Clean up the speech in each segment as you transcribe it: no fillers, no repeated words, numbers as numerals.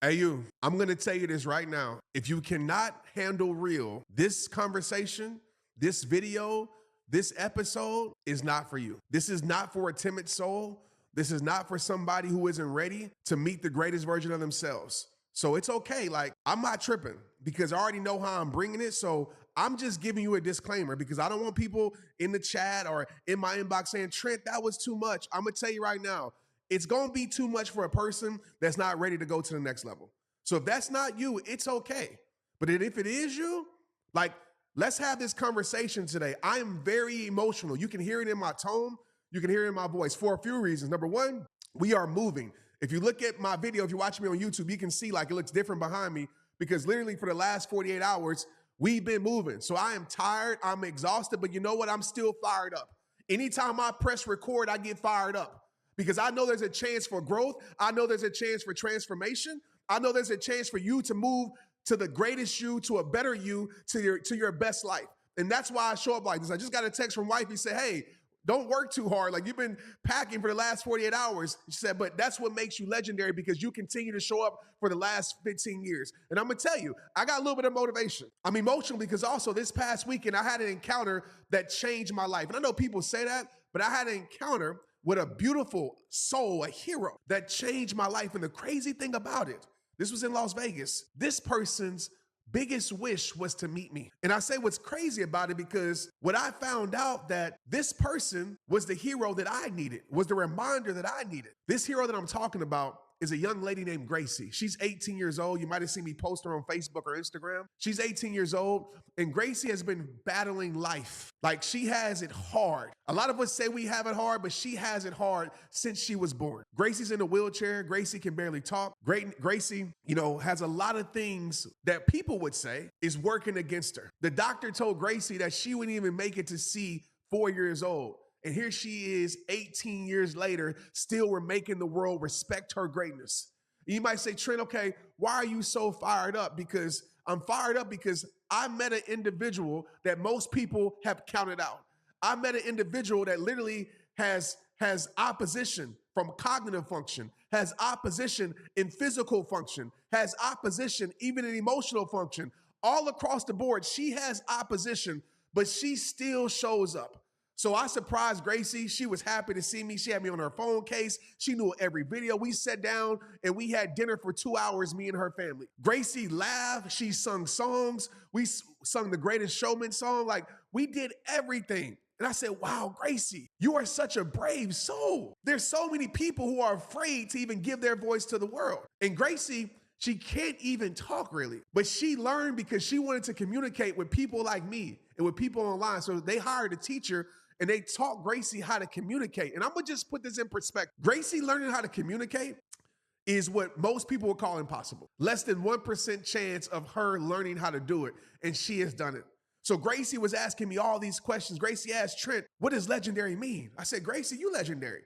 Hey, you, I'm going to tell you this right now. If you cannot handle real, this conversation, this video, this episode is not for you. This is not for a timid soul. This is not for somebody who isn't ready to meet the greatest version of themselves. So it's okay. Like, I'm not tripping because I already know how I'm bringing it. So I'm just giving you a disclaimer because I don't want people in the chat or in my inbox saying, Trent, that was too much. I'm going to tell you right now, it's going to be too much for a person that's not ready to go to the next level. So if that's not you, it's okay. But if it is you, like, let's have this conversation today. I am very emotional. You can hear it in my tone. You can hear it in my voice for a few reasons. Number one, we are moving. If you look at my video, if you're watching me on YouTube, you can see like it looks different behind me because literally for the last 48 hours, we've been moving. So I am tired. I'm exhausted, but you know what? I'm still fired up. Anytime I press record, I get fired up because I know there's a chance for growth. I know there's a chance for transformation. I know there's a chance for you to move to the greatest you, to a better you, to your best life. And that's why I show up like this. I just got a text from wifey say, hey, don't work too hard. Like you've been packing for the last 48 hours. She said, but that's what makes you legendary because you continue to show up for the last 15 years. And I'm going to tell you, I got a little bit of motivation. I'm emotional because also this past weekend, I had an encounter that changed my life. And I know people say that, but I had an encounter with a beautiful soul, a hero that changed my life. And the crazy thing about it, this was in Las Vegas. This person's biggest wish was to meet me. And I say what's crazy about it because what I found out that this person was the hero that I needed, was the reminder that I needed. This hero that I'm talking about is a young lady named Gracie. She's 18 years old. You might have seen me post her on Facebook or Instagram. She's 18 years old, and Gracie has been battling life. Like she has it hard. A lot of us say we have it hard, but she has it hard since she was born. Gracie's in a wheelchair. Gracie can barely talk. Gracie, has a lot of things that people would say is working against her. The doctor told Gracie that she wouldn't even make it to see 4 years old. And here she is 18 years later, still we're making the world respect her greatness. You might say, Trent, okay, why are you so fired up? Because I'm fired up because I met an individual that most people have counted out. I met an individual that literally has opposition from cognitive function, has opposition in physical function, has opposition even in emotional function. All across the board, she has opposition, but she still shows up. So I surprised Gracie. She was happy to see me. She had me on her phone case. She knew every video. We sat down and we had dinner for 2 hours, me and her family. Gracie laughed. She sung songs. We sung the Greatest Showman song. Like we did everything. And I said, wow, Gracie, you are such a brave soul. There's so many people who are afraid to even give their voice to the world. And Gracie, she can't even talk really, but she learned because she wanted to communicate with people like me and with people online. So they hired a teacher and they taught Gracie how to communicate. And I'm gonna just put this in perspective. Gracie learning how to communicate is what most people would call impossible. Less than 1% chance of her learning how to do it, and she has done it. So Gracie was asking me all these questions. Gracie asked Trent, what does legendary mean? I said, Gracie, you legendary.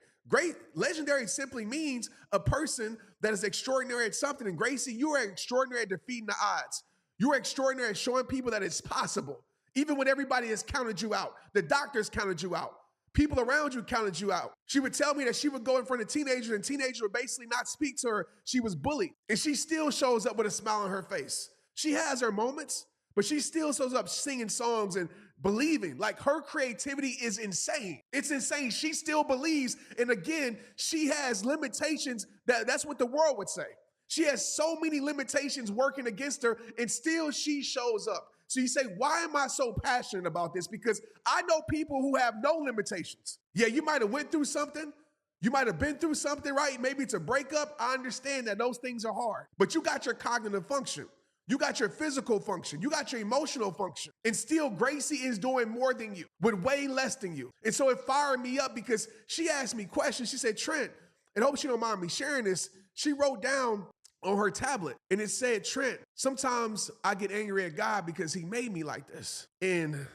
Legendary simply means a person that is extraordinary at something. And Gracie, you are extraordinary at defeating the odds. You are extraordinary at showing people that it's possible. Even when everybody has counted you out, the doctors counted you out, people around you counted you out. She would tell me that she would go in front of teenagers and teenagers would basically not speak to her. She was bullied and she still shows up with a smile on her face. She has her moments, but she still shows up singing songs and believing. Like her creativity is insane. It's insane. She still believes. And again, she has limitations that's what the world would say. She has so many limitations working against her and still she shows up. So you say, why am I so passionate about this? Because I know people who have no limitations. Yeah, you might have went through something. You might have been through something, right? Maybe it's a breakup. I understand that those things are hard. But you got your cognitive function. You got your physical function. You got your emotional function. And still, Gracie is doing more than you with way less than you. And so it fired me up because she asked me questions. She said, Trent, and I hope she don't mind me sharing this. She wrote down on her tablet and it said, Trent, sometimes I get angry at God because he made me like this. And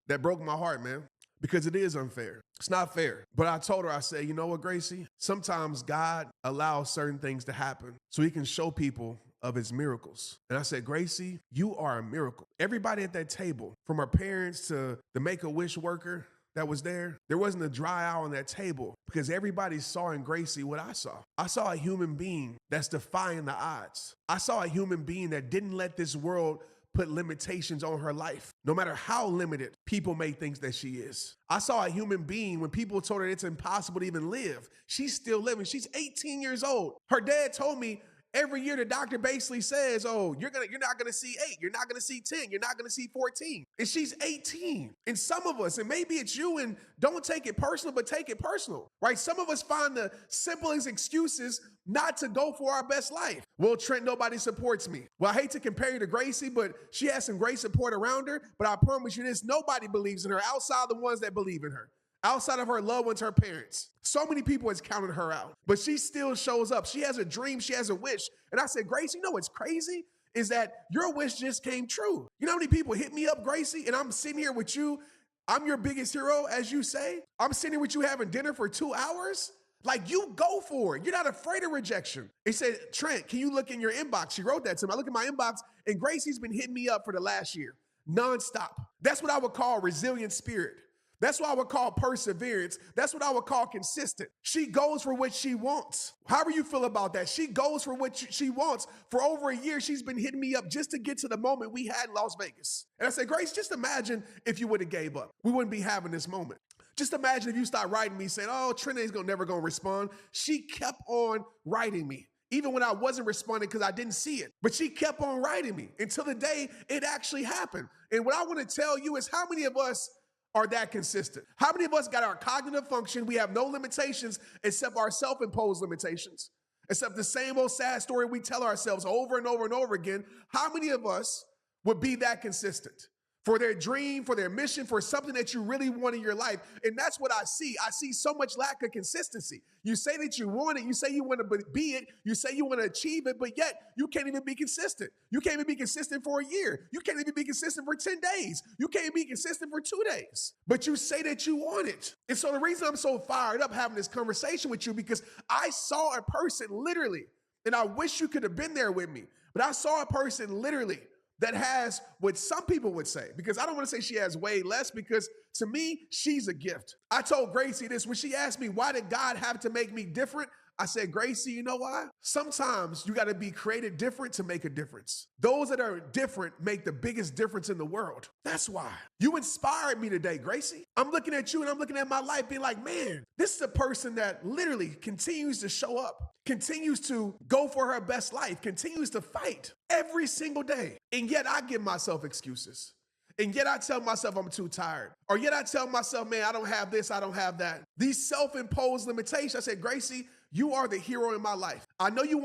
that broke my heart, man, because it is unfair. It's not fair. But I told her, I said, you know what, Gracie? Sometimes God allows certain things to happen so he can show people of his miracles. And I said, Gracie, you are a miracle. Everybody at that table, from her parents to the Make-A-Wish worker, that was there, there wasn't a dry eye on that table because everybody saw in Gracie what I saw. I saw a human being that's defying the odds. I saw a human being that didn't let this world put limitations on her life, no matter how limited people may think that she is. I saw a human being when people told her it's impossible to even live. She's still living. She's 18 years old. Her dad told me every year the doctor basically says, oh, you're not gonna see 8, you're not gonna see 10, you're not gonna see 14. And she's 18. And some of us, and maybe it's you, and don't take it personal, but take it personal, right? Some of us find the simplest excuses not to go for our best life. Well, Trent, nobody supports me. Well, I hate to compare you to Gracie, but she has some great support around her. But I promise you this, nobody believes in her outside the ones that believe in her. Outside of her loved ones, her parents. So many people has counted her out, but she still shows up. She has a dream, she has a wish. And I said, Gracie, you know what's crazy? Is that your wish just came true. You know how many people hit me up, Gracie, and I'm sitting here with you. I'm your biggest hero, as you say. I'm sitting here with you having dinner for 2 hours. Like, you go for it. You're not afraid of rejection. He said, Trent, can you look in your inbox? She wrote that to me. I look at my inbox, and Gracie's been hitting me up for the last year, nonstop. That's what I would call resilient spirit. That's what I would call perseverance. That's what I would call consistent. She goes for what she wants. However you feel about that, she goes for what she wants. For over a year, she's been hitting me up just to get to the moment we had in Las Vegas. And I said, Grace, just imagine if you would have gave up. We wouldn't be having this moment. Just imagine if you start writing me saying, oh, Trent ain't never gonna respond. She kept on writing me. Even when I wasn't responding because I didn't see it. But she kept on writing me until the day it actually happened. And what I want to tell you is how many of us are that consistent? How many of us got our cognitive function? We have no limitations except our self-imposed limitations, except the same old sad story we tell ourselves over and over and over again. How many of us would be that consistent for their dream, for their mission, for something that you really want in your life? And that's what I see. I see so much lack of consistency. You say that you want it. You say you want to be it. You say you want to achieve it, but yet you can't even be consistent. You can't even be consistent for a year. You can't even be consistent for 10 days. You can't be consistent for 2 days, but you say that you want it. And so the reason I'm so fired up having this conversation with you, because I saw a person literally, and I wish you could have been there with me, but I saw a person literally that has what some people would say, because I don't want to say she has way less, because to me, she's a gift. I told Gracie this when she asked me, why did God have to make me different? I said, Gracie, you know why? Sometimes you got to be created different to make a difference. Those that are different make the biggest difference in the world. That's why. You inspired me today, Gracie. I'm looking at you and I'm looking at my life being like, man, this is a person that literally continues to show up, continues to go for her best life, continues to fight every single day. And yet I give myself excuses. And yet I tell myself I'm too tired. Or yet I tell myself, man, I don't have this, I don't have that. These self-imposed limitations. I said, Gracie, you are the hero in my life. I know you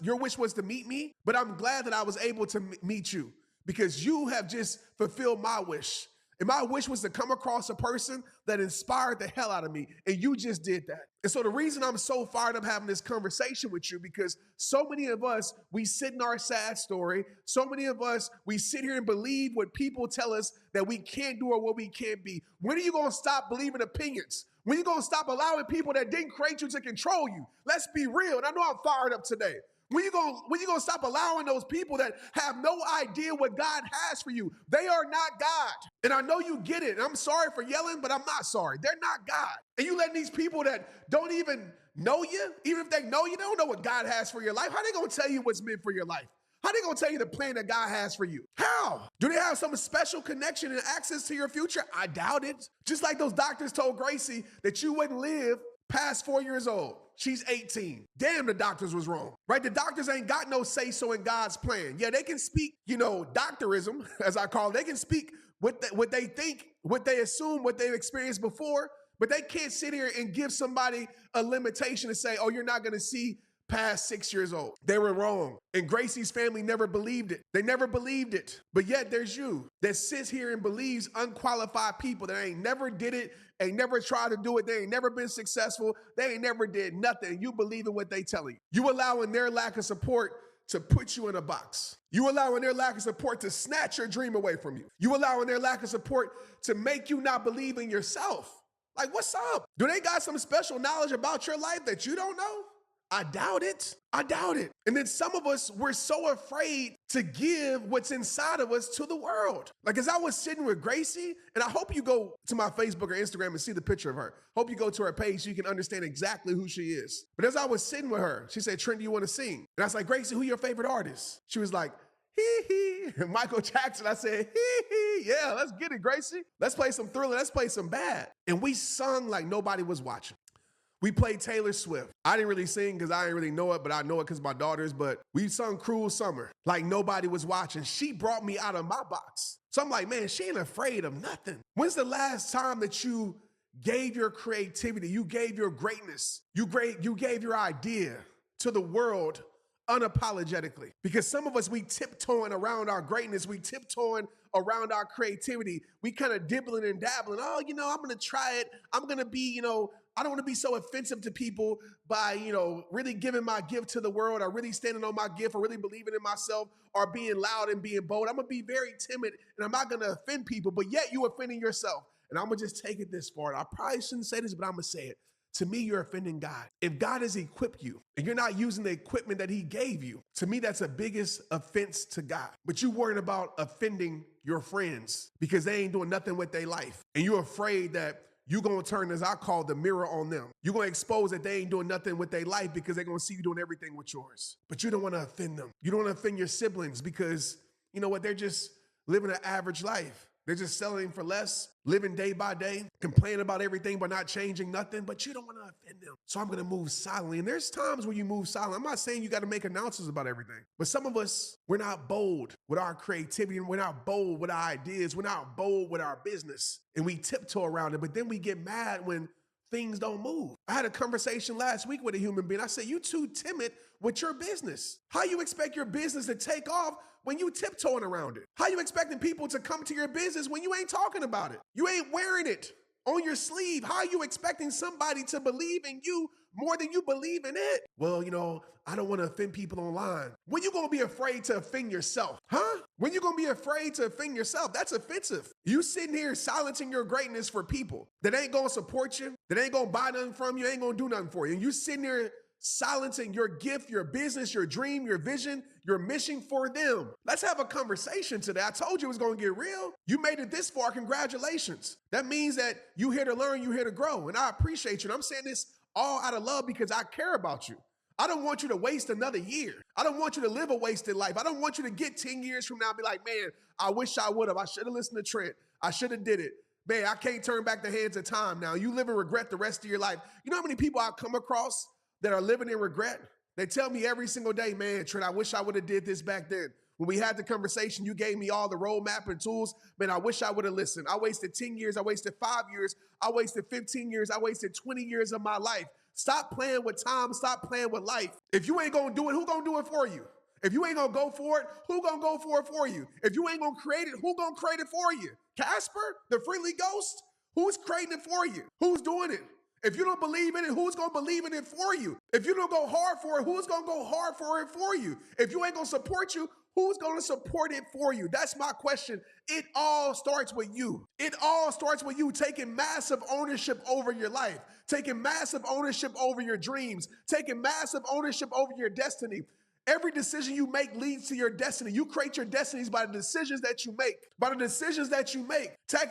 your wish was to meet me, but I'm glad that I was able to meet you, because you have just fulfilled my wish. And my wish was to come across a person that inspired the hell out of me. And you just did that. And so the reason I'm so fired up having this conversation with you, because so many of us, we sit in our sad story. So many of us, we sit here and believe what people tell us that we can't do or what we can't be. When are you going to stop believing opinions? When are you going to stop allowing people that didn't create you to control you? Let's be real. And I know I'm fired up today. When you gonna stop allowing those people that have no idea what God has for you? They are not God. And I know you get it. And I'm sorry for yelling, but I'm not sorry. They're not God. And you letting these people that don't even know you, even if they know you, they don't know what God has for your life. How they gonna tell you what's meant for your life? How they gonna tell you the plan that God has for you? How? Do they have some special connection and access to your future? I doubt it. Just like those doctors told Gracie that you wouldn't live past 4 years old. She's 18. Damn, the doctors was wrong, right? The doctors ain't got no say-so in God's plan. Yeah, they can speak, doctorism, as I call it. They can speak what they think, what they assume, what they've experienced before, but they can't sit here and give somebody a limitation and say, oh, you're not going to see past 6 years old. They were wrong. And Gracie's family never believed it. They never believed it. But yet there's you that sits here and believes unqualified people that ain't never did it, ain't never tried to do it. They ain't never been successful. They ain't never did nothing. You believe in what they telling you. You allowing their lack of support to put you in a box. You allowing their lack of support to snatch your dream away from you. You allowing their lack of support to make you not believe in yourself. Like, what's up? Do they got some special knowledge about your life that you don't know? I doubt it. I doubt it. And then some of us, we're so afraid to give what's inside of us to the world. Like as I was sitting with Gracie, and I hope you go to my Facebook or Instagram and see the picture of her. Hope you go to her page so you can understand exactly who she is. But as I was sitting with her, she said, Trent, do you want to sing? And I was like, Gracie, who your favorite artist? She was like, hee hee. And Michael Jackson, I said, hee hee. Yeah, let's get it, Gracie. Let's play some Thriller. Let's play some Bad. And we sung like nobody was watching. We played Taylor Swift. I didn't really sing because I didn't really know it, but I know it because my daughters. But we sung Cruel Summer like nobody was watching. She brought me out of my box. So I'm like, man, she ain't afraid of nothing. When's the last time that you gave your creativity, you gave your greatness, you gave your idea to the world unapologetically? Because some of us, we tiptoeing around our greatness. We tiptoeing around our creativity. We kind of dibbling and dabbling. Oh, I'm going to try it. I'm going to be, I don't want to be so offensive to people by, really giving my gift to the world or really standing on my gift or really believing in myself or being loud and being bold. I'm going to be very timid and I'm not going to offend people, but yet you offending yourself. And I'm going to just take it this far. And I probably shouldn't say this, but I'm going to say it. To me, you're offending God. If God has equipped you and you're not using the equipment that he gave you, to me, that's the biggest offense to God. But you worrying about offending your friends because they ain't doing nothing with their life. And you're afraid that you're going to turn, as I call, the mirror on them. You're going to expose that they ain't doing nothing with their life because they're going to see you doing everything with yours. But you don't want to offend them. You don't want to offend your siblings because, you know what, they're just living an average life. They're just selling for less, living day by day, complaining about everything but not changing nothing, but you don't want to offend them. So I'm going to move silently. And there's times when you move silently. I'm not saying you got to make announcements about everything, but some of us, we're not bold with our creativity and we're not bold with our ideas. We're not bold with our business and we tiptoe around it, but then we get mad when things don't move. I had a conversation last week with a human being. I said, you too timid with your business. How you expect your business to take off when you tiptoeing around it? How you expecting people to come to your business when you ain't talking about it? You ain't wearing it on your sleeve. How are you expecting somebody to believe in you more than you believe in it? Well, I don't want to offend people online. When you going to be afraid to offend yourself? Huh? When you going to be afraid to offend yourself? That's offensive. You sitting here silencing your greatness for people that ain't going to support you, that ain't going to buy nothing from you, ain't going to do nothing for you. And you sitting here silencing your gift, your business, your dream, your vision, your mission for them. Let's have a conversation today. I told you it was going to get real. You made it this far. Congratulations. That means that you here to learn, you here to grow. And I appreciate you. And I'm saying this all out of love because I care about you. I don't want you to waste another year. I don't want you to live a wasted life. I don't want you to get 10 years from now and be like, man, I wish I would have. I should have listened to Trent. I should have did it. Man, I can't turn back the hands of time now. You live in regret the rest of your life. You know how many people I've come across that are living in regret? They tell me every single day, man, Trent, I wish I would have did this back then. When we had the conversation, you gave me all the roadmap and tools. Man, I wish I would have listened. I wasted 10 years. I wasted 5 years. I wasted 15 years. I wasted 20 years of my life. Stop playing with time. Stop playing with life. If you ain't going to do it, who going to do it for you? If you ain't going to go for it, who going to go for it for you? If you ain't going to create it, who going to create it for you? Casper, the friendly ghost? Who's creating it for you? Who's doing it? If you don't believe in it, who's going to believe in it for you? If you don't go hard for it, who's going to go hard for it for you? If you ain't going to support you, who's going to support it for you? That's my question. It all starts with you. It all starts with you taking massive ownership over your life, taking massive ownership over your dreams, taking massive ownership over your destiny. Every decision you make leads to your destiny. You create your destinies by the decisions that you make. By the decisions that you make,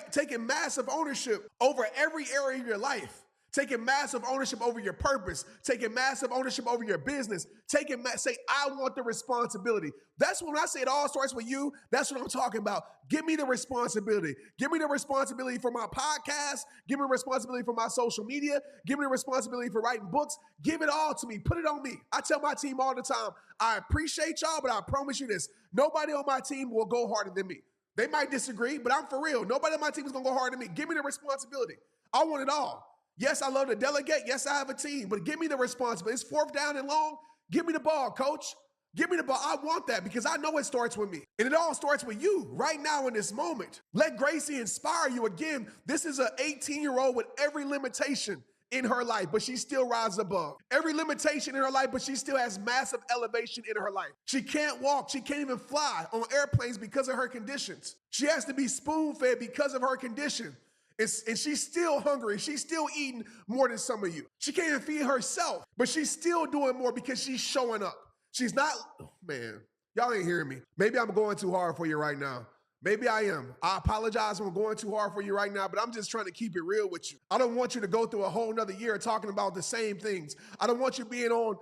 taking massive ownership over every area of your life. Taking massive ownership over your purpose, taking massive ownership over your business, say, I want the responsibility. That's when I say it all starts with you. That's what I'm talking about. Give me the responsibility. Give me the responsibility for my podcast. Give me the responsibility for my social media. Give me the responsibility for writing books. Give it all to me. Put it on me. I tell my team all the time, I appreciate y'all, but I promise you this, nobody on my team will go harder than me. They might disagree, but I'm for real. Nobody on my team is going to go harder than me. Give me the responsibility. I want it all. Yes, I love to delegate. Yes, I have a team, but give me the responsibility. It's fourth down and long. Give me the ball, coach. Give me the ball. I want that because I know it starts with me. And it all starts with you right now in this moment. Let Gracie inspire you. Again, this is an 18-year-old with every limitation in her life, but she still rises above. Every limitation in her life, but she still has massive elevation in her life. She can't walk. She can't even fly on airplanes because of her conditions. She has to be spoon-fed because of her condition. And she's still hungry. She's still eating more than some of you. She can't even feed herself, but she's still doing more because she's showing up. She's not, oh, man, y'all ain't hearing me. Maybe I'm going too hard for you right now. Maybe I am. I apologize if I'm going too hard for you right now, but I'm just trying to keep it real with you. I don't want you to go through a whole nother year talking about the same things. I don't want you being on,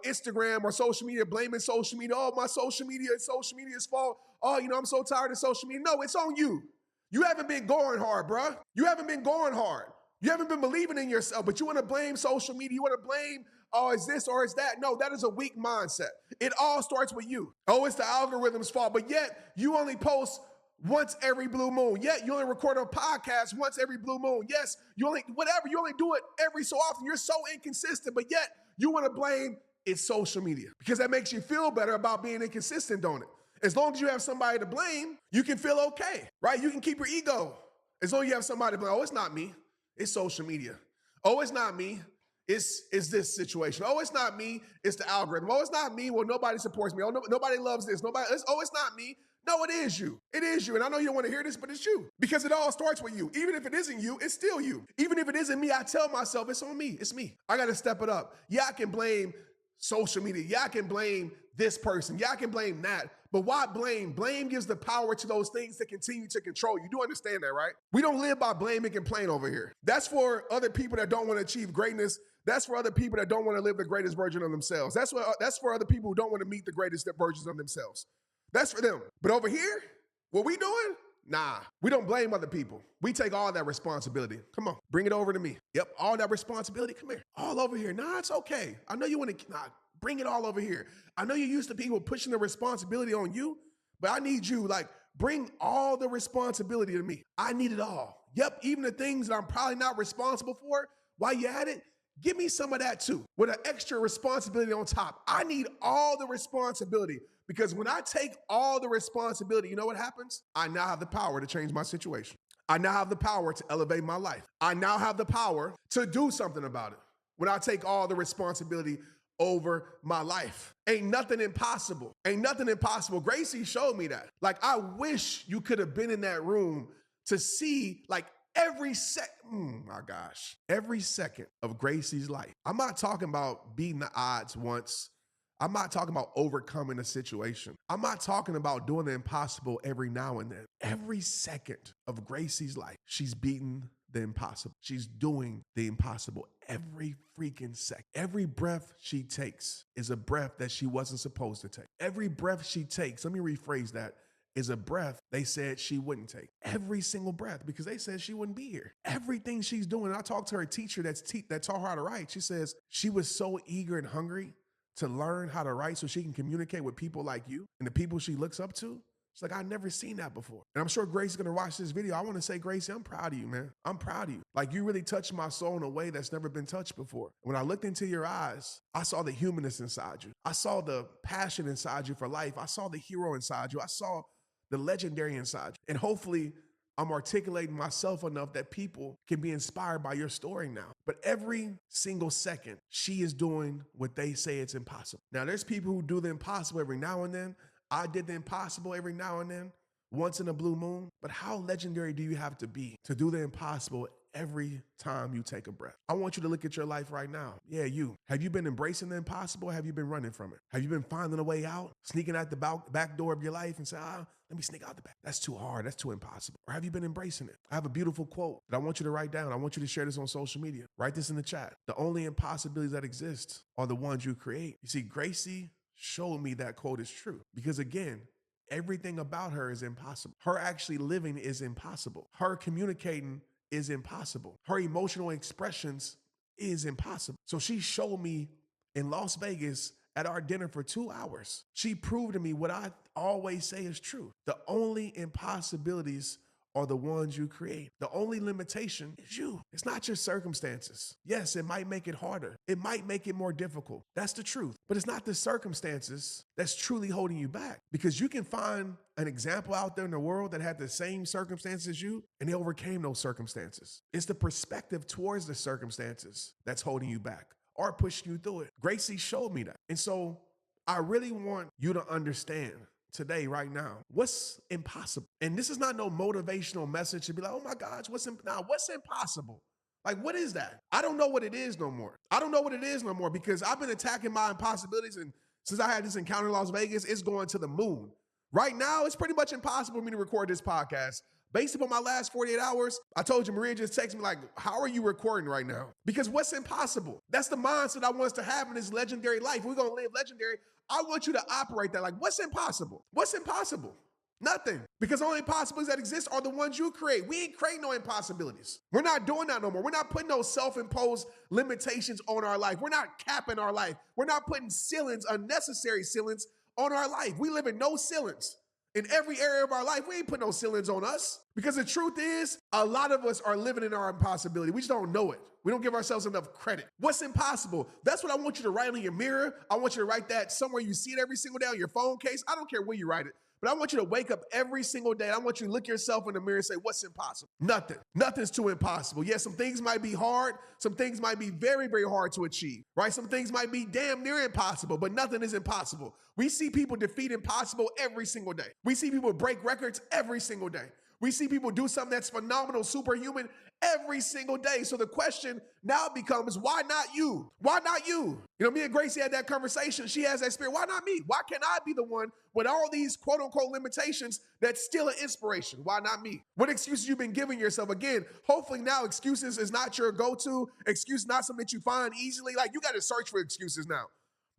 Instagram or social media, blaming social media. Oh, my social media is social media's fault. Oh, I'm so tired of social media. No, it's on you. You haven't been going hard, bruh. You haven't been going hard. You haven't been believing in yourself, but you want to blame social media. You want to blame, oh, it's this or it's that. No, that is a weak mindset. It all starts with you. Oh, it's the algorithm's fault, but yet you only post once every blue moon. Yet you only record a podcast once every blue moon. Yes, you only do it every so often. You're so inconsistent, but yet you want to blame it's social media because that makes you feel better about being inconsistent, don't it? As long as you have somebody to blame, you can feel okay, right? You can keep your ego. As long as you have somebody to blame. Oh, it's not me. It's social media. Oh, it's not me. It's this situation. Oh, it's not me. It's the algorithm. Oh, it's not me. Well, nobody supports me. Oh, nobody loves this. It's not me. No, it is you. It is you. And I know you don't want to hear this, but it's you. Because it all starts with you. Even if it isn't you, it's still you. Even if it isn't me, I tell myself it's on me. It's me. I got to step it up. Yeah, I can blame social media. Yeah, I can blame this person. Yeah, I can blame that. But why blame? Blame gives the power to those things to continue to control you. You do understand that, right? We don't live by blame and complain over here. That's for other people that don't want to achieve greatness. That's for other people that don't want to live the greatest version of themselves. That's for other people who don't want to meet the greatest versions of themselves. That's for them. But over here, what we doing? Nah, we don't blame other people. We take all that responsibility. Come on, bring it over to me. Yep, all that responsibility, come here. All over here. Nah, it's okay. I know you want to, bring it all over here. I know you're used to people pushing the responsibility on you, but I need you, bring all the responsibility to me. I need it all. Yep, even the things that I'm probably not responsible for, while you're at it, give me some of that too, with an extra responsibility on top. I need all the responsibility. Because when I take all the responsibility, you know what happens? I now have the power to change my situation. I now have the power to elevate my life. I now have the power to do something about it. When I take all the responsibility over my life. Ain't nothing impossible. Ain't nothing impossible. Gracie showed me that. I wish you could have been in that room to see every second of Gracie's life. I'm not talking about beating the odds once. I'm not talking about overcoming a situation. I'm not talking about doing the impossible every now and then. Every second of Gracie's life, she's beating the impossible. She's doing the impossible every freaking second. Every breath she takes is a breath that she wasn't supposed to take. Every breath she takes, let me rephrase that, is a breath they said she wouldn't take. Every single breath, because they said she wouldn't be here. Everything she's doing, and I talked to her teacher that taught her how to write. She says she was so eager and hungry to learn how to write so she can communicate with people like you and the people she looks up to. It's I've never seen that before. And I'm sure Gracie's gonna watch this video. I wanna say, Gracie, I'm proud of you, man. I'm proud of you. You really touched my soul in a way that's never been touched before. When I looked into your eyes, I saw the humanness inside you. I saw the passion inside you for life. I saw the hero inside you. I saw the legendary inside you. And hopefully, I'm articulating myself enough that people can be inspired by your story now. But every single second, she is doing what they say it's impossible. Now, there's people who do the impossible every now and then. I did the impossible every now and then, once in a blue moon. But how legendary do you have to be to do the impossible every time you take a breath? I want you to look at your life right now. Yeah, you. Have you been embracing the impossible or have you been running from it? Have you been finding a way out, sneaking out the back door of your life and say, let me sneak out the back. That's too hard. That's too impossible. Or have you been embracing it? I have a beautiful quote that I want you to write down. I want you to share this on social media. Write this in the chat. The only impossibilities that exist are the ones you create. You see, Gracie showed me that quote is true. Because again, everything about her is impossible. Her actually living is impossible. Her communicating is impossible. Her emotional expressions is impossible. So she showed me in Las Vegas at our dinner for 2 hours. She proved to me what I always say is true. The only impossibilities are the ones you create. The only limitation is you. It's not your circumstances. Yes, it might make it harder. It might make it more difficult. That's the truth. But it's not the circumstances that's truly holding you back. Because you can find an example out there in the world that had the same circumstances as you, and they overcame those circumstances. It's the perspective towards the circumstances that's holding you back or pushing you through it. Gracie showed me that. And so I really want you to understand today, right now? What's impossible? And this is not no motivational message to be like, oh my gosh, what's impossible? Like, what is that? I don't know what it is no more. I don't know what it is no more because I've been attacking my impossibilities. And since I had this encounter in Las Vegas, it's going to the moon. Right now, it's pretty much impossible for me to record this podcast. Based upon my last 48 hours, I told you, Maria just texted me like, how are you recording right now? Because what's impossible? That's the mindset I want us to have in this legendary life. We're going to live legendary. I want you to operate that like, what's impossible? What's impossible? Nothing. Because the only impossibilities that exist are the ones you create. We ain't creating no impossibilities. We're not doing that no more. We're not putting those self-imposed limitations on our life. We're not capping our life. We're not putting ceilings, unnecessary ceilings on our life. We live in no ceilings. In every area of our life, we ain't put no ceilings on us. Because the truth is, a lot of us are living in our impossibility. We just don't know it. We don't give ourselves enough credit. What's impossible? That's what I want you to write on your mirror. I want you to write that somewhere you see it every single day on your phone case. I don't care where you write it. But I want you to wake up every single day. I want you to look yourself in the mirror and say, what's impossible? Nothing. Nothing's too impossible. Yes, some things might be hard. Some things might be very, very hard to achieve, right? Some things might be damn near impossible, but nothing is impossible. We see people defeat impossible every single day. We see people break records every single day. We see people do something that's phenomenal, superhuman every single day. So the question now becomes, why not you? Why not you? You know, me and Gracie had that conversation. She has that spirit. Why not me? Why can't I be the one with all these quote unquote limitations that's still an inspiration? Why not me? What excuses you've been giving yourself? Again, hopefully now excuses is not your go-to. Excuse not something that you find easily. Like, you got to search for excuses now.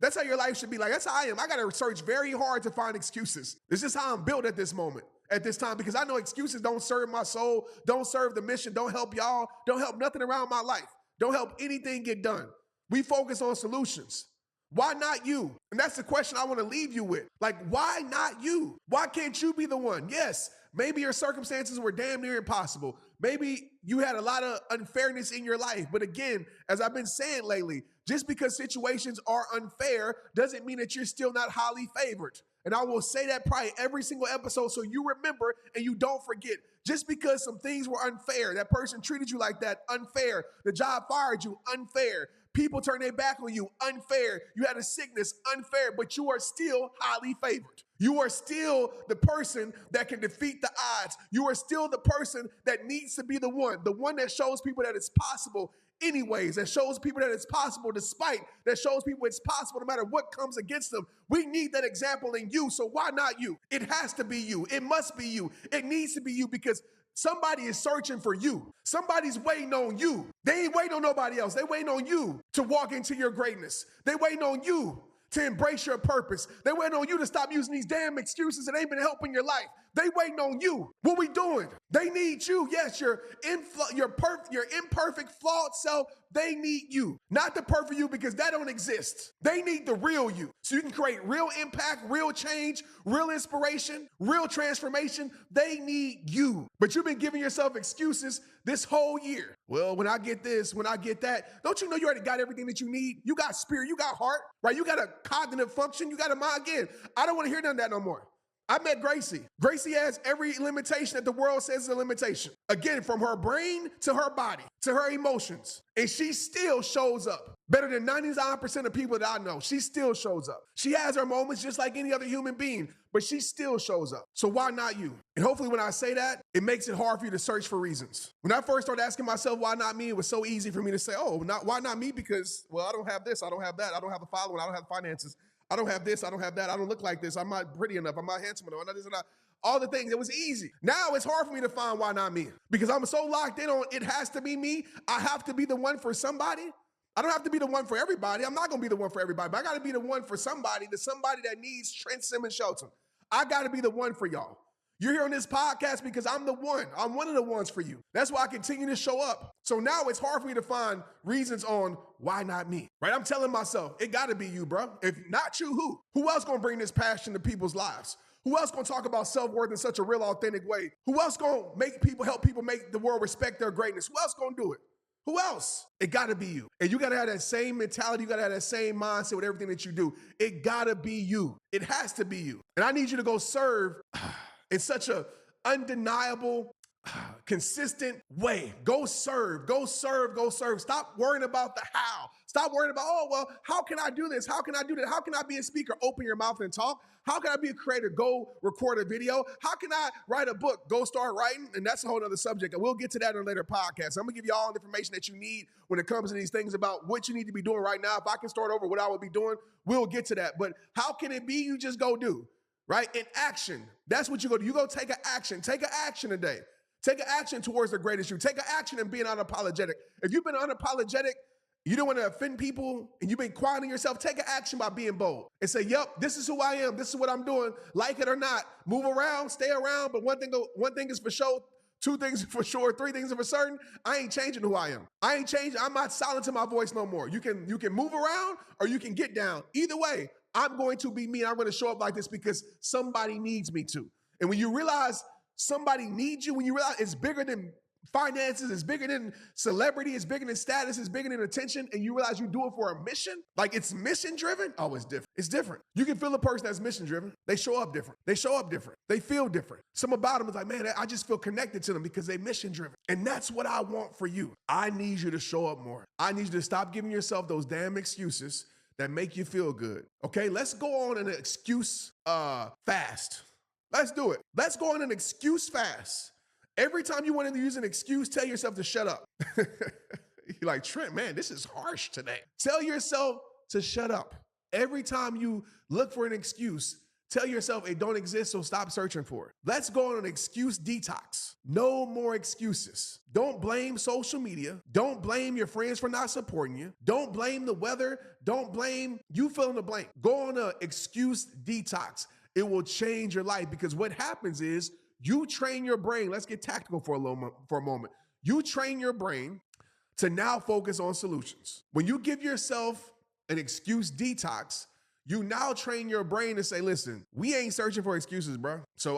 That's how your life should be. Like, that's how I am. I got to search very hard to find excuses. This is how I'm built at this moment, at this time, because I know excuses don't serve my soul, don't serve the mission, don't help y'all, don't help nothing around my life, don't help anything get done. We focus on solutions. Why not you? And that's the question I want to leave you with. Like, why not you? Why can't you be the one? Yes, maybe your circumstances were damn near impossible. Maybe you had a lot of unfairness in your life. But again, as I've been saying lately, just because situations are unfair doesn't mean that you're still not highly favored. And I will say that probably every single episode so you remember and you don't forget. Just because some things were unfair, that person treated you like that, unfair. The job fired you, unfair. People turned their back on you, unfair. You had a sickness, unfair, but you are still highly favored. You are still the person that can defeat the odds. You are still the person that needs to be the one that shows people that it's possible anyways, that shows people that it's possible despite, that shows people it's possible no matter what comes against them. We need that example in you, so why not you? It has to be you. It must be you. It needs to be you because somebody is searching for you. Somebody's waiting on you. They ain't waiting on nobody else. They waiting on you to walk into your greatness. They waiting on you to embrace your purpose. They waiting on you to stop using these damn excuses that ain't been helping your life. They waiting on you. What we doing? They need you. Yes, your imperfect, flawed self, they need you. Not the perfect you because that don't exist. They need the real you. So you can create real impact, real change, real inspiration, real transformation. They need you. But you've been giving yourself excuses this whole year. Well, when I get this, when I get that, don't you know you already got everything that you need? You got spirit, you got heart, right? You got a cognitive function, you got a mind. Again, I don't want to hear none of that no more. I met Gracie. Gracie has every limitation that the world says is a limitation. Again, from her brain to her body, to her emotions. And she still shows up. Better than 99% of people that I know. She still shows up. She has her moments just like any other human being, but she still shows up. So why not you? And hopefully when I say that, it makes it hard for you to search for reasons. When I first started asking myself, why not me? It was so easy for me to say, why not me? Because, well, I don't have this, I don't have that, I don't have the following, I don't have finances. I don't have this, I don't have that, I don't look like this, I'm not pretty enough, I'm not handsome enough, I'm not this and that. All the things, it was easy. Now it's hard for me to find why not me. Because I'm so locked in on it has to be me. I have to be the one for somebody. I don't have to be the one for everybody. I'm not gonna be the one for everybody, but I gotta be the one for somebody, somebody that needs Trent Shelton. I gotta be the one for y'all. You're here on this podcast because I'm the one. I'm one of the ones for you. That's why I continue to show up. So now it's hard for me to find reasons on why not me, right? I'm telling myself, it gotta be you, bro. If not you, who? Who else gonna bring this passion to people's lives? Who else gonna talk about self-worth in such a real, authentic way? Who else gonna help people make the world respect their greatness? Who else gonna do it? Who else? It gotta be you. And you gotta have that same mentality, you gotta have that same mindset with everything that you do. It gotta be you. It has to be you. And I need you to go serve in such a undeniable, consistent way. Go serve, go serve, go serve. Stop worrying about the how. Stop worrying about, oh, well, how can I do this? How can I do that? How can I be a speaker? Open your mouth and talk. How can I be a creator? Go record a video. How can I write a book? Go start writing. And that's a whole other subject. And we'll get to that in a later podcast. So I'm going to give you all the information that you need when it comes to these things about what you need to be doing right now. If I can start over what I would be doing, we'll get to that. But how can it be? You just go do, right? In action. That's what you go do. You go take an action. Take an action today. Take an action towards the greatest you. Take an action in being unapologetic. If you've been unapologetic, you don't want to offend people, and you've been quieting yourself, take an action by being bold and say, yep, this is who I am. This is what I'm doing. Like it or not, move around, stay around. But one thing is for sure, two things for sure, three things are for certain. I ain't changing who I am. I ain't changing. I'm not silencing my voice no more. You can move around or you can get down. Either way, I'm going to be me. I'm going to show up like this because somebody needs me to. And when you realize somebody needs you, when you realize it's bigger than finances, it's bigger than celebrity, it's bigger than status, it's bigger than attention, and you realize you do it for a mission, like it's mission driven, oh, it's different. It's different. You can feel a person that's mission driven. They show up different. They show up different. They feel different. Some about them is like, man, I just feel connected to them because they mission driven. And that's what I want for you. I need you to show up more. I need you to stop giving yourself those damn excuses that make you feel good. Okay, let's go on an excuse fast. Let's do it. Let's go on an excuse fast. Every time you want to use an excuse, tell yourself to shut up. You're like, Trent, man, this is harsh today. Tell yourself to shut up. Every time you look for an excuse, tell yourself it don't exist, so stop searching for it. Let's go on an excuse detox. No more excuses. Don't blame social media. Don't blame your friends for not supporting you. Don't blame the weather. Don't blame you fill in the blank. Go on an excuse detox. It will change your life because what happens is you train your brain. Let's get tactical for a moment. You train your brain to now focus on solutions. When you give yourself an excuse detox, you now train your brain to say, listen, we ain't searching for excuses, bro. So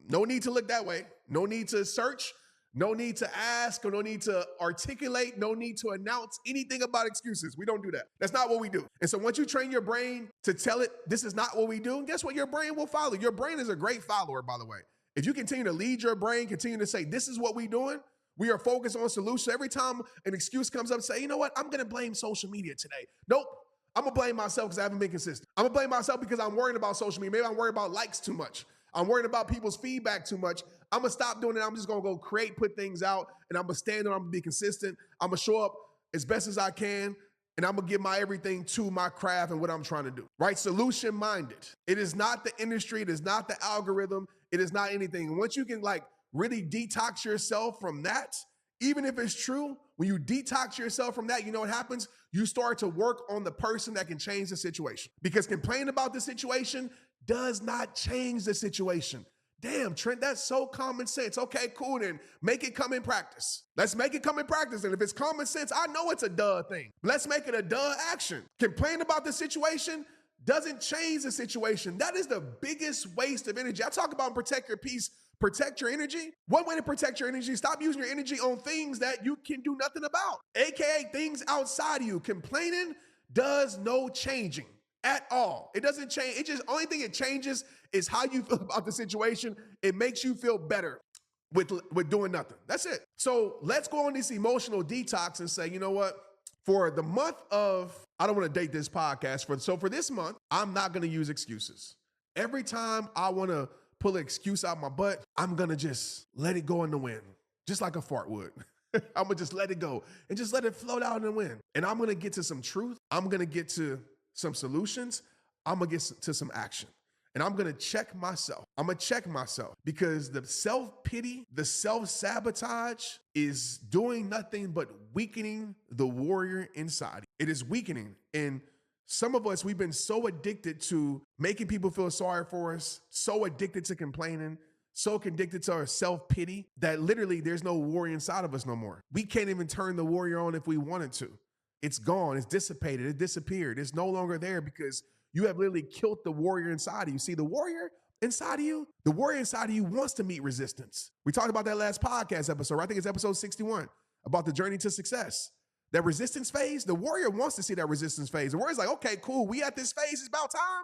no need to look that way. No need to search. No need to ask or no need to articulate. No need to announce anything about excuses. We don't do that. That's not what we do. And so once you train your brain to tell it, this is not what we do, guess what? Your brain will follow. Your brain is a great follower, by the way. If you continue to lead your brain, continue to say, this is what we're doing, we are focused on solutions. Every time an excuse comes up, say, you know what? I'm going to blame social media today. Nope. I'm going to blame myself because I haven't been consistent. I'm going to blame myself because I'm worried about social media. Maybe I'm worried about likes too much. I'm worried about people's feedback too much. I'm going to stop doing it. I'm just going to go create, put things out, and I'm going to stand there. I'm going to be consistent. I'm going to show up as best as I can, and I'm going to give my everything to my craft and what I'm trying to do, right? Solution-minded. It is not the industry. It is not the algorithm. It is not anything. And once you can really detox yourself from that, even if it's true, when you detox yourself from that, you know what happens? You start to work on the person that can change the situation. Because complaining about the situation does not change the situation. Damn, Trent, that's so common sense. Okay, cool then. Make it come in practice. Let's make it come in practice. And if it's common sense, I know it's a duh thing. Let's make it a duh action. Complain about the situation doesn't change the situation. That is the biggest waste of energy. I talk about protect your peace, protect your energy. One way to protect your energy, stop using your energy on things that you can do nothing about, AKA things outside of you. Complaining does no changing at all. It doesn't change. It just, only thing it changes is how you feel about the situation. It makes you feel better with doing nothing. That's it. So let's go on this emotional detox and say, you know what? For the month of, I don't want to date this podcast, for this month, I'm not going to use excuses. Every time I want to pull an excuse out my butt, I'm going to just let it go in the wind, just like a fart would. I'm going to just let it go and just let it float out in the wind. And I'm going to get to some truth. I'm going to get to some solutions. I'm going to get to some action. And I'm going to check myself. I'm going to check myself because the self-pity, the self-sabotage is doing nothing but weakening the warrior inside. It is weakening. And some of us, we've been so addicted to making people feel sorry for us, so addicted to complaining, so addicted to our self-pity that literally there's no warrior inside of us no more. We can't even turn the warrior on if we wanted to. It's gone. It's dissipated. It disappeared. It's no longer there because you have literally killed the warrior inside of you. See, the warrior inside of you, the warrior inside of you wants to meet resistance. We talked about that last podcast episode, right? I think it's episode 61, about the journey to success. That resistance phase, the warrior wants to see that resistance phase. The warrior's like, okay, cool, we at this phase. It's about time.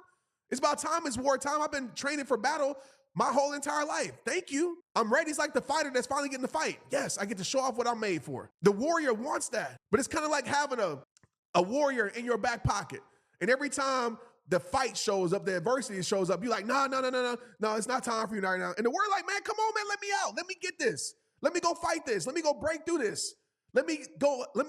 It's about time. It's war time. I've been training for battle my whole entire life. Thank you. I'm ready. It's like the fighter that's finally getting the fight. Yes, I get to show off what I'm made for. The warrior wants that. But it's kind of like having a warrior in your back pocket. And every time the fight shows up, the adversity shows up, you're like, no, it's not time for you right now. And the warrior like, man, come on, man, let me out. Let me get this. Let me go fight this. Let me go break through this. Let me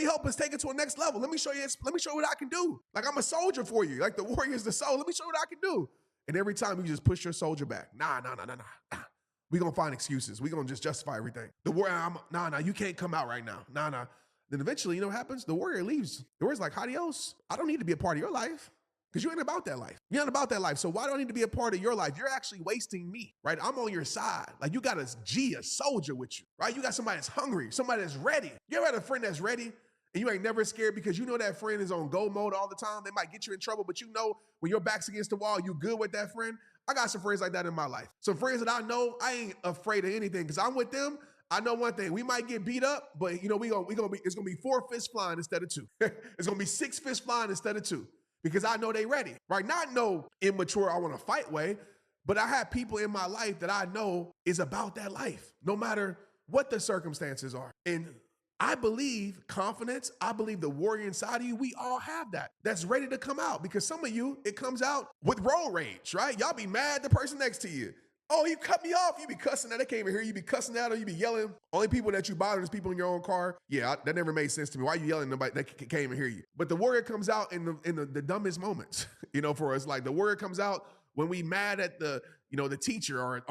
help us take it to a next level. Let me show you what I can do. Like, I'm a soldier for you. Like, the warrior is the soul. Let me show you what I can do. And every time you just push your soldier back. Nah. We're going to find excuses. We're going to just justify everything. The warrior, you can't come out right now. Nah. Then eventually, you know what happens? The warrior leaves. The warrior's like, adios. I don't need to be a part of your life. Because you ain't about that life. You're not about that life. So why do I need to be a part of your life? You're actually wasting me, right? I'm on your side. Like, you got a soldier with you, right? You got somebody that's hungry, somebody that's ready. You ever had a friend that's ready and you ain't never scared because you know that friend is on go mode all the time? They might get you in trouble, but you know when your back's against the wall, you good with that friend. I got some friends like that in my life. Some friends that I know, I ain't afraid of anything because I'm with them. I know one thing, we might get beat up, but you know, it's gonna be 4 fists flying instead of 2. It's gonna be 6 fists flying instead of 2. Because I know they ready, right? Not no immature, I want to fight way, but I have people in my life that I know is about that life, no matter what the circumstances are. And I believe confidence, I believe the warrior inside of you, we all have that. That's ready to come out because some of you, it comes out with road rage, right? Y'all be mad at the person next to you. Oh, you cut me off. You be cussing that. They can't even hear you. Be cussing out or you be yelling. Only people that you bother is people in your own car. Yeah, that never made sense to me. Why are you yelling? Nobody that can't even hear you. But the warrior comes out in the dumbest moments, for us. Like the warrior comes out when we mad at the teacher or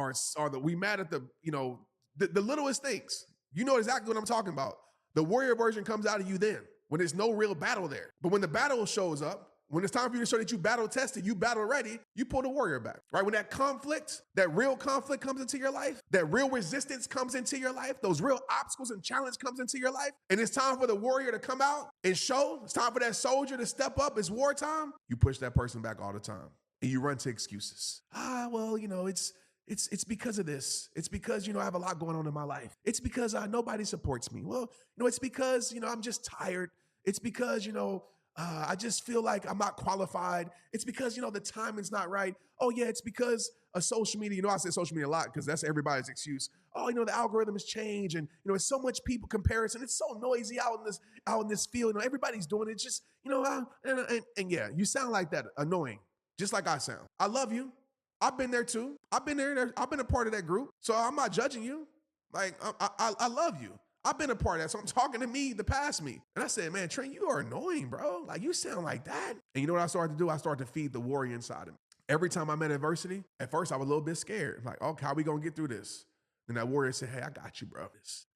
we mad at the littlest things. You know exactly what I'm talking about. The warrior version comes out of you then when there's no real battle there. But when the battle shows up, when it's time for you to show that you battle tested, you battle ready, you pull the warrior back, right? When that conflict, that real conflict comes into your life, that real resistance comes into your life, those real obstacles and challenge comes into your life, and it's time for the warrior to come out and show, it's time for that soldier to step up, it's wartime, you push that person back all the time. And you run to excuses. It's because of this. It's because, I have a lot going on in my life. It's because nobody supports me. Well, it's because, I'm just tired. It's because, I just feel like I'm not qualified. It's because, the timing's not right. Oh yeah, it's because of social media. I say social media a lot because that's everybody's excuse. Oh, the algorithm has changed and, it's so much people comparison. It's so noisy out in this field. Everybody's doing it. It's just, and yeah, you sound like that, annoying, just like I sound. I love you. I've been there too. I've been there. I've been a part of that group. So I'm not judging you. Like, I love you. I've been a part of that. So I'm talking to me, the past me. And I said, man, Trent, you are annoying, bro. Like, you sound like that. And you know what I started to do? I started to feed the warrior inside of me. Every time I met adversity, at first I was a little bit scared. Like, okay, how are we going to get through this? And that warrior said, hey, I got you, bro.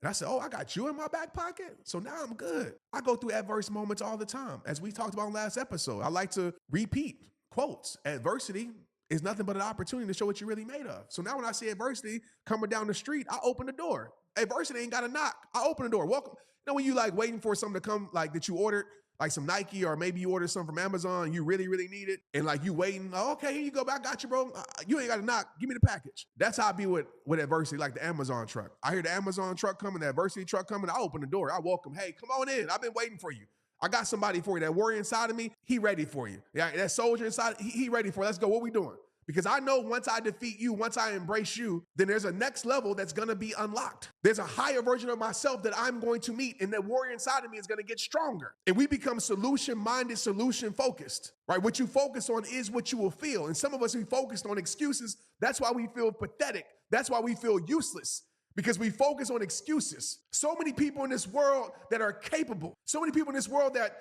And I said, oh, I got you in my back pocket. So now I'm good. I go through adverse moments all the time. As we talked about in the last episode, I like to repeat quotes. Adversity is nothing but an opportunity to show what you're really made of. So now when I see adversity coming down the street, I open the door. Adversity ain't got to knock. I open the door. Welcome. When you like waiting for something to come, like that you ordered, like some Nike, or maybe you ordered something from Amazon, you really, really need it. And like you waiting, oh, okay, here you go, I got you, bro. You ain't got to knock. Give me the package. That's how I be with adversity, like the Amazon truck. I hear the Amazon truck coming, the adversity truck coming. I open the door. I welcome. Hey, come on in. I've been waiting for you. I got somebody for you. That warrior inside of me, he ready for you. Yeah, that soldier inside, he ready for you. Let's go. What we doing? Because I know once I defeat you, once I embrace you, then there's a next level that's going to be unlocked. There's a higher version of myself that I'm going to meet, and that warrior inside of me is going to get stronger. And we become solution-minded, solution-focused, right? What you focus on is what you will feel. And some of us, we focused on excuses. That's why we feel pathetic. That's why we feel useless. Because we focus on excuses. So many people in this world that are capable. So many people in this world that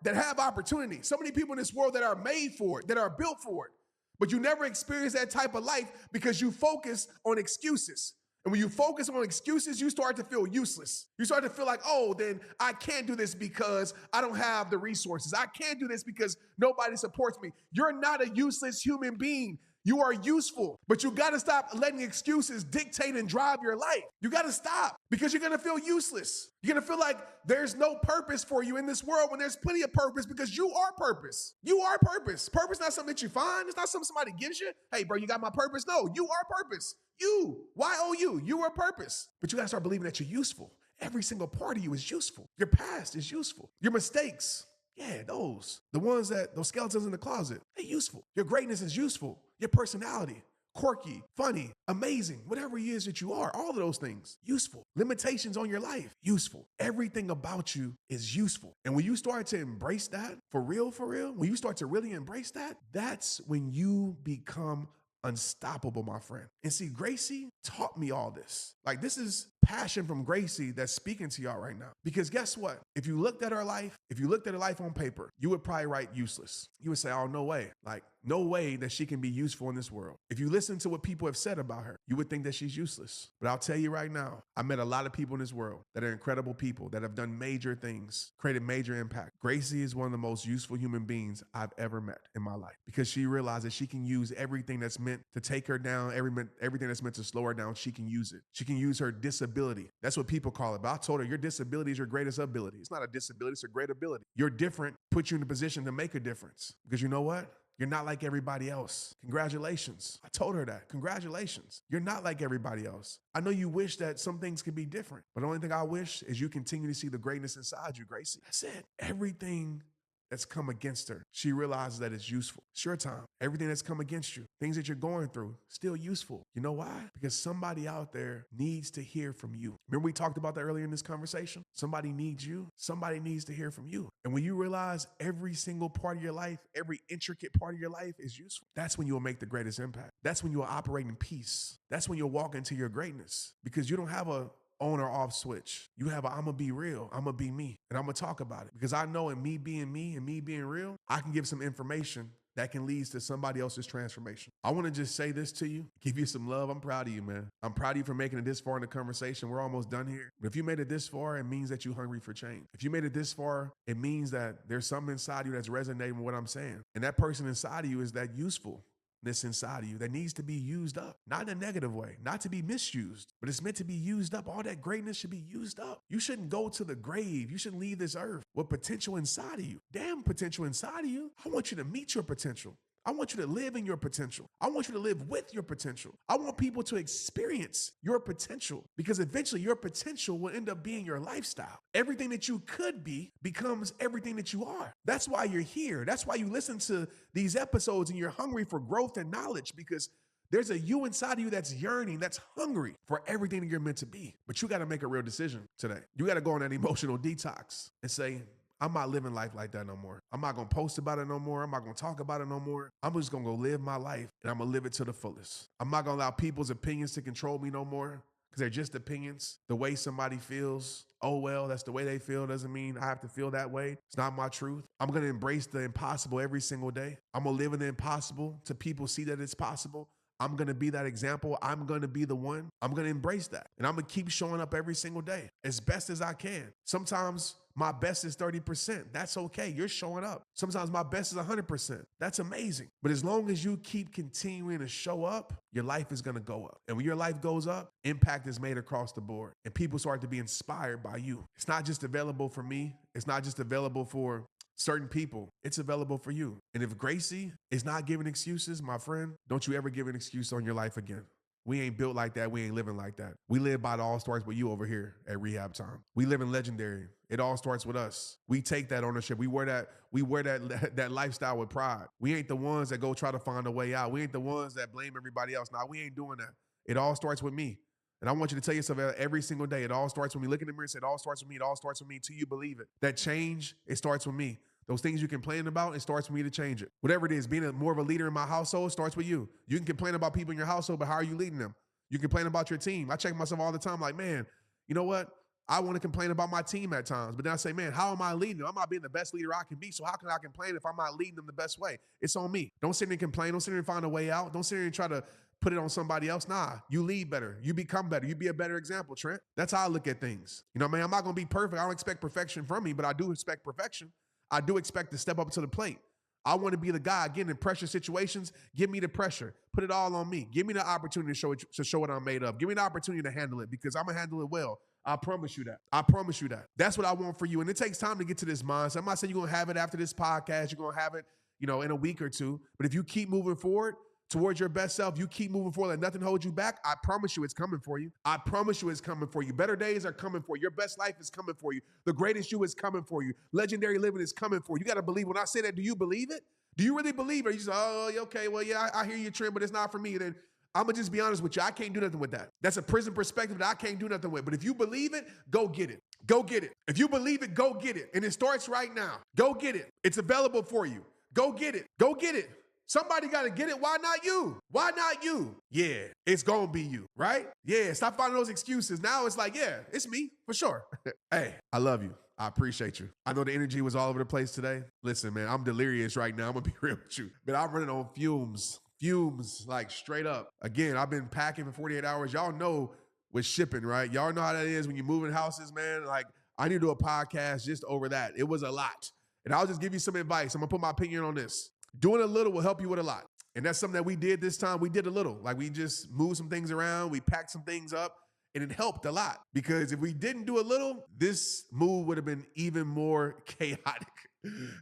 have opportunity. So many people in this world that are made for it, that are built for it. But you never experience that type of life because you focus on excuses. And when you focus on excuses, you start to feel useless. You start to feel like, oh, then I can't do this because I don't have the resources. I can't do this because nobody supports me. You're not a useless human being. You are useful, but you got to stop letting excuses dictate and drive your life. You got to stop because you're going to feel useless. You're going to feel like there's no purpose for you in this world when there's plenty of purpose because you are purpose. You are purpose. Purpose is not something that you find. It's not something somebody gives you. Hey, bro, you got my purpose? No, you are purpose. You, Y-O-U, you are purpose. But you got to start believing that you're useful. Every single part of you is useful. Your past is useful. Your mistakes, yeah, those skeletons in the closet, they're useful. Your greatness is useful. Your personality, quirky, funny, amazing, whatever it is that you are, all of those things, useful. Limitations on your life, useful. Everything about you is useful. And when you start to embrace that, for real, when you start to really embrace that, that's when you become unstoppable, my friend. And see, Gracie taught me all this. Like, this is passion from Gracie that's speaking to y'all right now. Because guess what? If you looked at her life on paper, you would probably write useless. You would say, oh, no way. Like, no way that she can be useful in this world. If you listen to what people have said about her, you would think that she's useless. But I'll tell you right now, I met a lot of people in this world that are incredible people that have done major things, created major impact. Gracie is one of the most useful human beings I've ever met in my life because she realized that she can use everything that's meant to take her down, everything that's meant to slow her down, she can use it. She can use her disability. That's what people call it. But I told her, your disability is your greatest ability. It's not a disability, it's a great ability. You're different, puts you in a position to make a difference. Because you know what? You're not like everybody else. Congratulations. I told her that. Congratulations. You're not like everybody else. I know you wish that some things could be different, but the only thing I wish is you continue to see the greatness inside you, Gracie. That's it. Everything that's come against her, she realizes that it's useful. It's your time. Everything that's come against you, things that you're going through, still useful. You know why? Because somebody out there needs to hear from you. Remember we talked about that earlier in this conversation? Somebody needs you. Somebody needs to hear from you. And when you realize every single part of your life, every intricate part of your life is useful, that's when you'll make the greatest impact. That's when you'll operate in peace. That's when you'll walk into your greatness because you don't have a on or off switch. You have I'm gonna be real, I'm gonna be me, and I'm gonna talk about it because I know in me being me and me being real, I can give some information that can lead to somebody else's transformation. I want to just say this to you, give you some love. I'm proud of you, man. I'm proud of you for making it this far in the conversation. We're almost done here. But if you made it this far, it means that you're hungry for change. If you made it this far, it means that there's something inside you that's resonating with what I'm saying. And that person inside of you is that useful. This inside of you that needs to be used up, not in a negative way, not to be misused, but it's meant to be used up. All that greatness should be used up. You shouldn't go to the grave. You shouldn't leave this earth with potential inside of you. Damn potential inside of you. I want you to meet your potential. I want you to live in your potential. I want you to live with your potential. I want people to experience your potential because eventually your potential will end up being your lifestyle. Everything that you could be becomes everything that you are. That's why you're here. That's why you listen to these episodes and you're hungry for growth and knowledge because there's a you inside of you that's yearning, that's hungry for everything that you're meant to be. But you got to make a real decision today. You got to go on that emotional detox and say, I'm not living life like that no more. I'm not going to post about it no more. I'm not going to talk about it no more. I'm just going to go live my life and I'm going to live it to the fullest. I'm not going to allow people's opinions to control me no more because they're just opinions. The way somebody feels, oh, well, that's the way they feel doesn't mean I have to feel that way. It's not my truth. I'm going to embrace the impossible every single day. I'm going to live in the impossible till people see that it's possible. I'm going to be that example. I'm going to be the one. I'm going to embrace that. And I'm going to keep showing up every single day as best as I can. Sometimes my best is 30%. That's okay. You're showing up. Sometimes my best is 100%. That's amazing. But as long as you keep continuing to show up, your life is going to go up. And when your life goes up, impact is made across the board. And people start to be inspired by you. It's not just available for me. It's not just available for certain people. It's available for you. And if Gracie is not giving excuses, my friend, don't you ever give an excuse on your life again. We ain't built like that. We ain't living like that. We live by the all starts with you over here at Rehab Time. We live in legendary. It all starts with us. We take that ownership. We wear that lifestyle with pride. We ain't the ones that go try to find a way out. We ain't the ones that blame everybody else. Nah, we ain't doing that. It all starts with me. And I want you to tell yourself every single day, it all starts with me. Look in the mirror and say, it all starts with me. It all starts with me till you believe it. That change, it starts with me. Those things you complain about, it starts with me to change it. Whatever it is, being more of a leader in my household starts with you. You can complain about people in your household, but how are you leading them? You complain about your team. I check myself all the time like, man, you know what? I want to complain about my team at times, but then I say, man, how am I leading them? I'm not being the best leader I can be, so how can I complain if I'm not leading them the best way? It's on me. Don't sit there and complain. Don't sit there and find a way out. Don't sit there and try to put it on somebody else. Nah, you lead better. You become better. You be a better example, Trent. That's how I look at things. You know, man, I'm not going to be perfect. I don't expect perfection from me, but I do expect perfection. I do expect to step up to the plate. I want to be the guy, again, in pressure situations. Give me the pressure. Put it all on me. Give me the opportunity to show what I'm made of. Give me the opportunity to handle it because I'm going to handle it well. I promise you that. I promise you that. That's what I want for you. And it takes time to get to this mindset. I'm not saying you're going to have it after this podcast. You're going to have it, in a week or two. But if you keep moving forward towards your best self, you keep moving forward, let nothing hold you back, I promise you it's coming for you. I promise you it's coming for you. Better days are coming for you. Your best life is coming for you. The greatest you is coming for you. Legendary living is coming for you. You got to believe. When I say that, do you believe it? Do you really believe it? You say, oh, okay, well, yeah, I hear you, Trent, but it's not for me. Then I'm going to just be honest with you. I can't do nothing with that. That's a prison perspective that I can't do nothing with. But if you believe it, go get it. Go get it. If you believe it, go get it. And it starts right now. Go get it. It's available for you. Go get it. Go get it. Somebody got to get it. Why not you? Why not you? Yeah, it's going to be you, right? Yeah, stop finding those excuses. Now it's like, yeah, it's me for sure. Hey, I love you. I appreciate you. I know the energy was all over the place today. Listen, man, I'm delirious right now. I'm going to be real with you. But I'm running on fumes, like straight up. Again, I've been packing for 48 hours. Y'all know with shipping, right? Y'all know how that is when you're moving houses, man. Like, I need to do a podcast just over that. It was a lot. And I'll just give you some advice. I'm going to put my opinion on this. Doing a little will help you with a lot. And that's something that we did this time. We did a little. Like, we just moved some things around. We packed some things up. And it helped a lot. Because if we didn't do a little, this move would have been even more chaotic.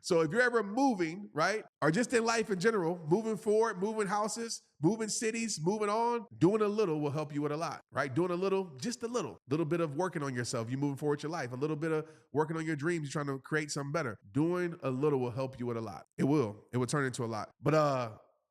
So if you're ever moving, right, or just in life in general, moving forward, moving houses, moving cities, moving on, doing a little will help you with a lot, right? Doing a little, just a little bit of working on yourself. You moving forward your life, a little bit of working on your dreams. You're trying to create something better. Doing a little will help you with a lot. It will turn into a lot. But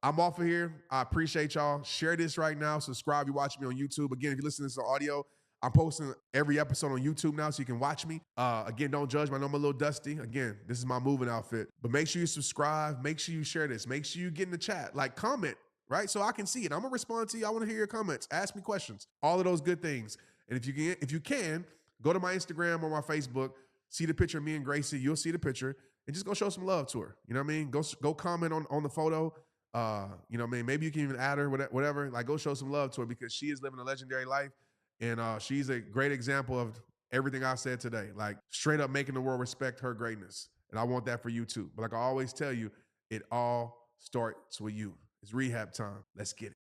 I'm off of here. I appreciate y'all. Share this right now. Subscribe. You're watching me on YouTube. Again, if you listen to this on audio, I'm posting every episode on YouTube now so you can watch me. Again, don't judge me. I know I'm a little dusty. Again, this is my moving outfit. But make sure you subscribe. Make sure you share this. Make sure you get in the chat. Like, comment, right? So I can see it. I'm going to respond to you. I want to hear your comments. Ask me questions. All of those good things. And if you can, go to my Instagram or my Facebook, see the picture of me and Gracie. You'll see the picture. And just go show some love to her. You know what I mean? Go comment on the photo. You know what I mean? Maybe you can even add her, whatever. Like, go show some love to her because she is living a legendary life. And she's a great example of everything I said today, like straight up making the world respect her greatness. And I want that for you too. But like I always tell you, it all starts with you. It's rehab time. Let's get it.